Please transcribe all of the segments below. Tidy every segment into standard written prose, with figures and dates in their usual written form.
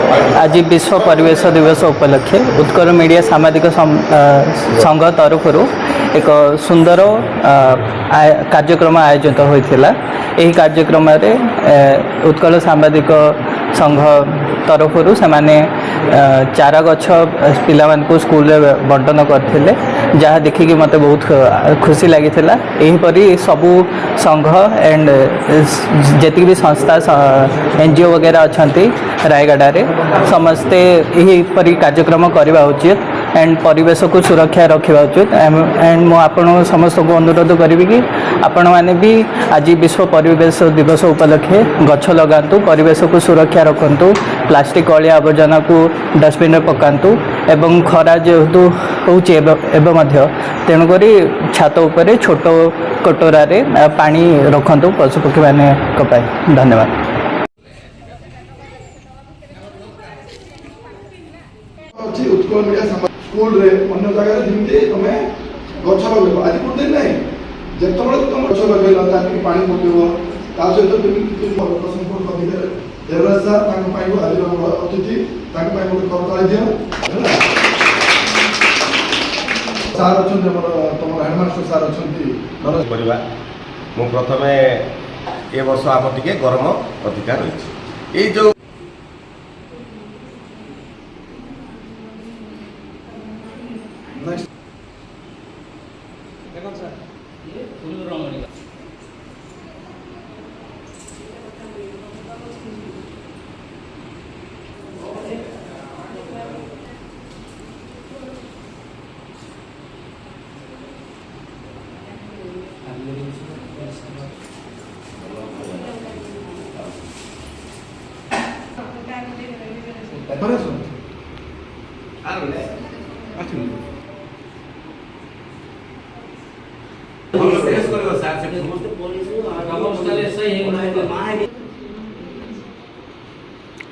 आज विश्व परिवेश दिवस उपलक्षे उत्कल मीडिया सामाजिक संघ तरफ एक सुंदर कार्यक्रम आयोजित होता। यही कार्यक्रम उत्कल सामाजिक संघ तरफ से चारा गछ पिला स्कूल बंटन करते जहाँ देखिकी मत बहुत खुशी लगी। यहीपरी सबू संघ एंड जी भी संस्था एनजीओ वगैरह अच्छा रायगढ़ समस्ते यहीपरी कार्यक्रम करवा उचित एंड परिवेश को सुरक्षा रखा उचित। एंड मु आपण समस्त को अनुरोध करी कि आपण मैंने भी आज विश्व परिवेश दिवस उपलक्षे गछ लगातु, परिवेश को सुरक्षा रखु, प्लास्टिक अलिया आवर्जना को डस्टबिन में पकातु एवं खरा जेहेतु होमध्य तेणुक छात उपर छोट कटोरा पानी रखु पशुपक्षी माने। धन्यवाद। उत्कल मीडिया स्कूल रे अन्य जगह जमी तुम गछ लगे आज पूर्व ना जिते तुम गछ लगे पानी पकेब सहित तुम देवराज सार आज अतिथि गोटे करताली दियो सार अच्छा तुम हेडमास्टर सार अच्छा प्रथम ए वर्ष आम टे गरम अधिका रही ये जो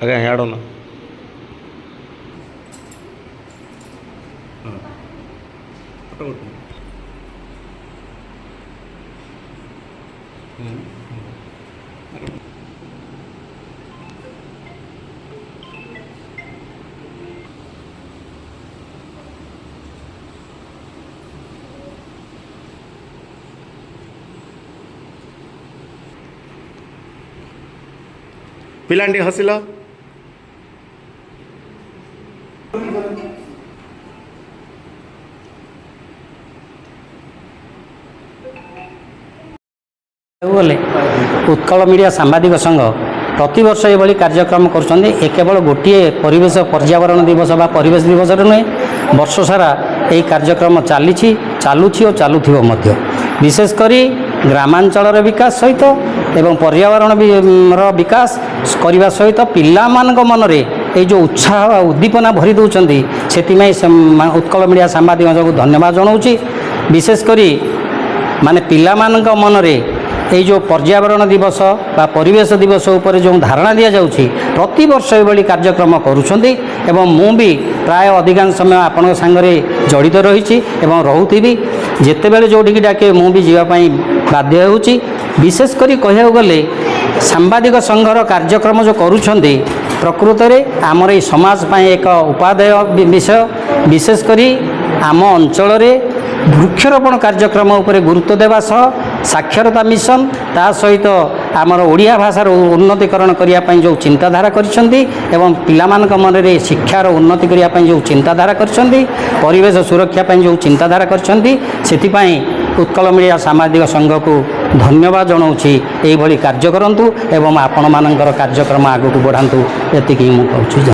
अरे हेडो ना पिलांटी हसिल बोले उत्कल मीडिया सांबादिक संघ प्रति वर्ष ये कार्यक्रम कर केवल गोटे परिवेश पर्यावरण दिवस बा परिवेश दिवस नुहे वर्ष सारा यही कार्यक्रम चलुची और चलुथिबो मध्य विशेषकर ग्रामांचल विकास सहित एवं पर्यावरण विकास करने सहित पिला मन रे जो उत्साह उद्दीपना भरी दौरान से उत्कल मीडिया सांबादिक को धन्यवाद जनाऊँगी। विशेषकर माने पिला मन रे ये जो पर्यावरण दिवस बा परिवेश दिवस उपर जो धारणा दि जाऊँगी प्रति वर्ष ये कार्यक्रम करुँच मु भी प्राय अधिकांश समय आपण सांगरे जड़ित रही रोथी जिते बड़े जोटिकी डाके मु भी जावाई बाध्य होउची। विशेषकर कहू गले सांबादिक संघर कार्यक्रम जो करुँच प्रकृत में आमर ये समाज पाए एक उपादेय विषय विशेषकर आम अंचल वृक्षरोपण कार्यक्रम उपर गुरुत्व देवा सह साक्षरता मिशन ता सहित आमर ओडिया भाषार उन्नतीकरण करने जो चिंताधारा करिसेंती एवं पिलामानक मनरे शिक्षार उन्नति करने जो चिंताधारा करिसेंती परिवेश सुरक्षा पाई जो चिंताधारा करिसेंती सेथिपाई उत्कल मीडिया सामाजिक संघ को धन्यवाद जनाऊँगी। यही कार्य करंतु एवं आपण मानकर कार्यक्रम आगु बढ़ातु एतिकी मु कहूँ।